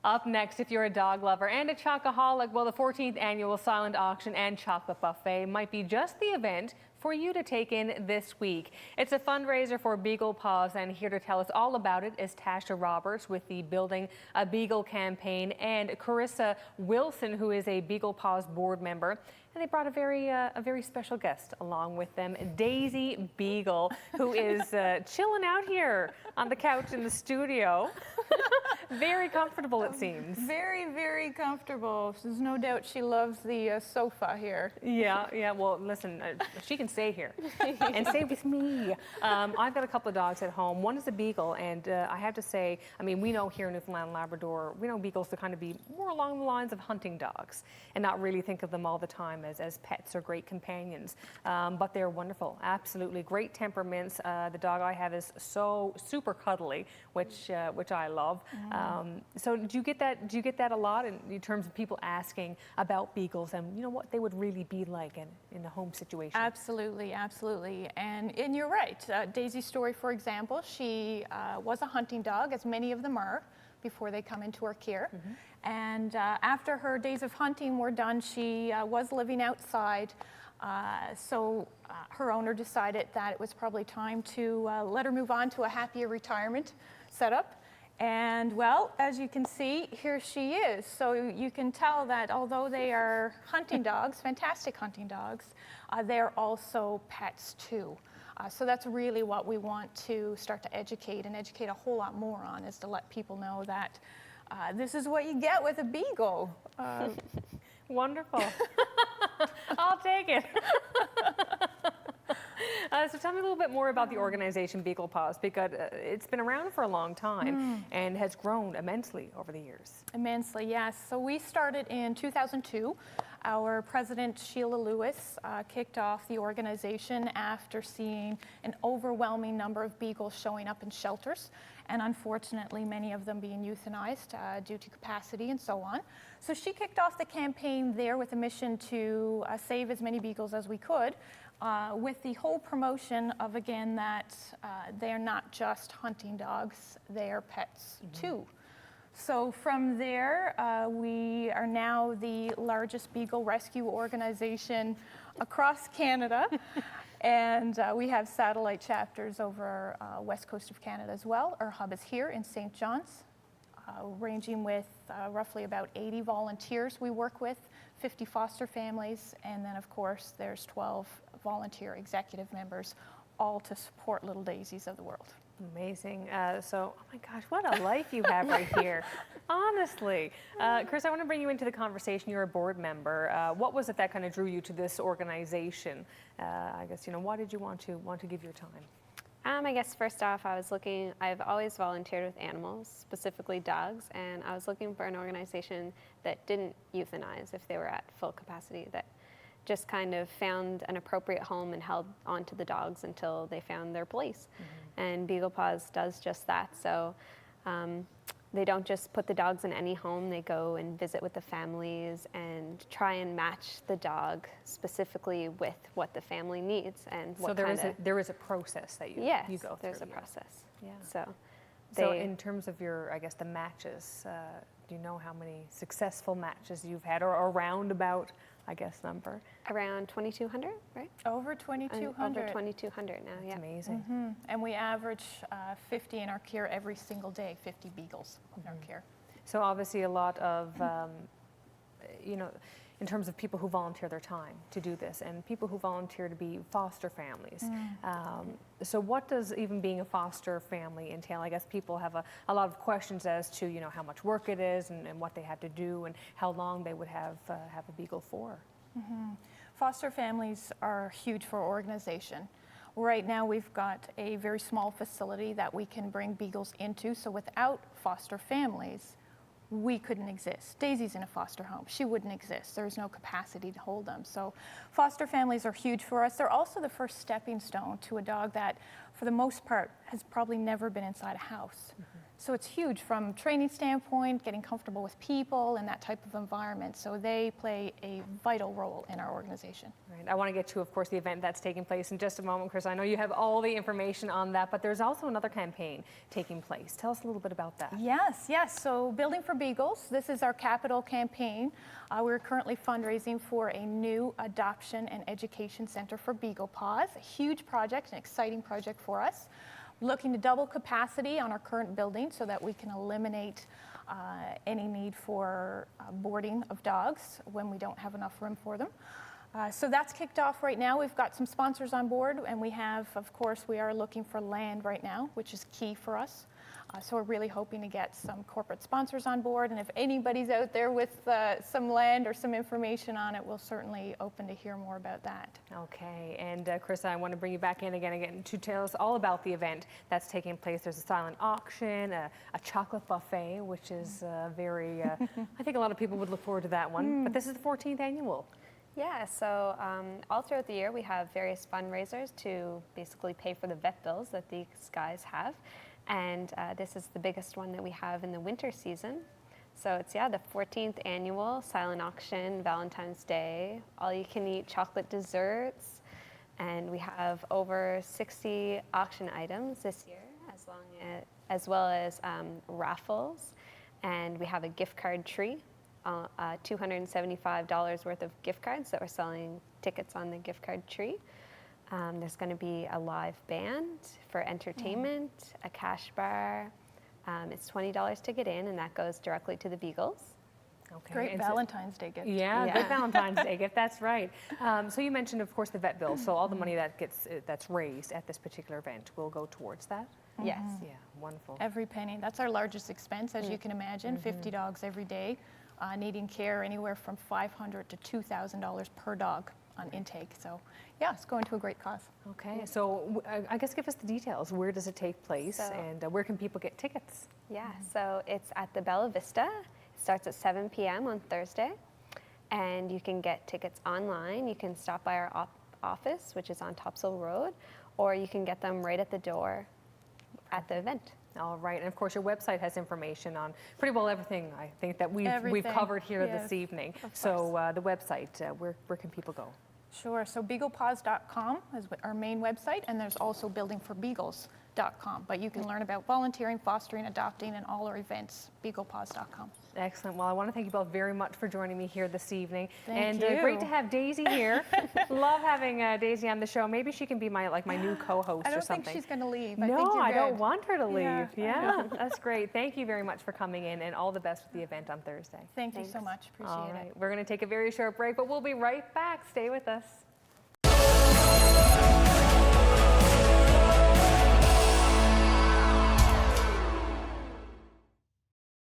Up next, if you're a dog lover and a chocoholic, well, the 14th annual silent auction and chocolate buffet might be just the event for you to take in this week. It's a fundraiser for Beagle Paws, and here to tell us all about it is Tasha Roberts with the Building a Beagle campaign, and Carissa Wilson, who is a Beagle Paws board member. And they brought a very special guest along with them, Daisy Beagle, who is chilling out here on the couch in the studio. Very comfortable, it seems. Very, very comfortable. There's no doubt she loves the sofa here. Yeah. Well, listen, she can stay here and stay with me. I've got a couple of dogs at home. One is a Beagle, and I have to say, I mean, we know here in Newfoundland and Labrador, we know Beagles to kind of be more along the lines of hunting dogs and not really think of them all the time as pets or great companions. But they're wonderful, absolutely great temperaments. The dog I have is so super cuddly, which I love. So do you get that a lot in terms of people asking about Beagles and what they would really be like in a home situation? Absolutely. And you're right. Daisy's story, for example, she was a hunting dog, as many of them are, before they come into our care. And after her days of hunting were done, she was living outside. So her owner decided that it was probably time to let her move on to a happier retirement setup. And well, as you can see, here she is. So you can tell that although they are hunting dogs, fantastic hunting dogs, they're also pets too. So that's really what we want to start to educate a whole lot more on, is to let people know that this is what you get with a Beagle. Wonderful. I'll take it. So tell me a little bit more about the organization Beagle Paws, because it's been around for a long time and has grown immensely over the years. Immensely, yes. So we started in 2002. Our president, Sheila Lewis, kicked off the organization after seeing an overwhelming number of beagles showing up in shelters, and unfortunately many of them being euthanized due to capacity and so on. So she kicked off the campaign there with a mission to save as many beagles as we could, with the whole promotion of, again, that they're not just hunting dogs, they are pets too. So from there, we are now the largest Beagle Rescue organization across Canada. And we have satellite chapters over west coast of Canada as well. Our hub is here in St. John's, ranging with roughly about 80 volunteers we work with, 50 foster families, and then of course there's 12 volunteer executive members, all to support little daisies of the world. Amazing. So, oh my gosh, what a life you have right here. Honestly. Chris, I want to bring you into the conversation. You're a board member. What was it that kind of drew you to this organization? I guess, why did you want to give your time? I guess first off, I've always volunteered with animals, specifically dogs, and I was looking for an organization that didn't euthanize if they were at full capacity, that just kind of found an appropriate home and held on to the dogs until they found their place. And Beagle Paws does just that. So they don't just put the dogs in any home. They go and visit with the families and try and match the dog specifically with what the family needs and what there is a process that you go through. There's a process. Yeah. So in terms of your, I guess, the matches, do you know how many successful matches you've had, or around about, I guess, number? Around 2,200, right? Over 2,200. Over 2,200 now, yeah. That's amazing. And we average 50 in our care every single day, 50 beagles in our care. So obviously a lot of, in terms of people who volunteer their time to do this, and people who volunteer to be foster families. So what does even being a foster family entail? I guess people have a lot of questions as to, how much work it is and what they have to do and how long they would have a beagle for. Foster families are huge for our organization. Right now we've got a very small facility that we can bring beagles into, so without foster families, we couldn't exist. Daisy's in a foster home. She wouldn't exist. There's no capacity to hold them. So foster families are huge for us. They're also the first stepping stone to a dog that, for for the most part, has probably never been inside a house. So it's huge from training standpoint, getting comfortable with people and that type of environment. So they play a vital role in our organization. Right. I want to get to, of course, the event that's taking place in just a moment, Chris. I know you have all the information on that, but there's also another campaign taking place. Tell us a little bit about that. Yes. So Building for Beagles, this is our capital campaign. We're currently fundraising for a new adoption and education center for Beagle Paws. A huge project, an exciting project for us. Looking to double capacity on our current building so that we can eliminate any need for boarding of dogs when we don't have enough room for them. So that's kicked off right now. We've got some sponsors on board, and we have, of course, we are looking for land right now, which is key for us. So we're really hoping to get some corporate sponsors on board, and if anybody's out there with some land or some information on it, we'll certainly open to hear more about that. Okay, and Chris, I want to bring you back in again to tell us all about the event that's taking place. There's a silent auction, a chocolate buffet, which is very, I think a lot of people would look forward to that one, but this is the 14th annual. Yeah, so all throughout the year we have various fundraisers to basically pay for the vet bills that these guys have. And this is the biggest one that we have in the winter season. So it's, the 14th annual silent auction, Valentine's Day, all-you-can-eat chocolate desserts. And we have over 60 auction items this year, as well as raffles. And we have a gift card tree, $275 worth of gift cards that we're selling tickets on the gift card tree. There's going to be a live band for entertainment, a cash bar. It's $20 to get in, and that goes directly to the Beagles. Okay. Great Valentine's Day gift. Yeah, good Valentine's Day gift. That's right. So you mentioned, of course, the vet bill. So all the money that's raised at this particular event will go towards that. Yes. Yeah, wonderful. Every penny. That's our largest expense, as you can imagine. 50 dogs every day, needing care anywhere from $500 to $2,000 per dog on intake. So yeah, it's going to a great cause. Okay, so I guess give us the details. Where does it take place, and where can people get tickets? Yeah, so it's at the Bella Vista. It starts at 7 p.m. on Thursday, and you can get tickets online. You can stop by our office, which is on Topsail Road, or you can get them right at the door at the event. All right, and of course your website has information on pretty well everything I think that we've covered here this evening. So the website, where can people go? Sure, so beaglepaws.com is our main website, and there's also buildingforbeagles.com, but you can learn about volunteering, fostering, adopting, and all our events, beaglepaws.com. Excellent. Well, I want to thank you both very much for joining me here this evening. Thank you. Great to have Daisy here. Love having Daisy on the show. Maybe she can be my new co-host or something. I don't think she's going to leave. I don't want her to leave. Yeah. That's great. Thank you very much for coming in, and all the best with the event on Thursday. Thank you so much. Appreciate All it. right. We're going to take a very short break, but we'll be right back. Stay with us.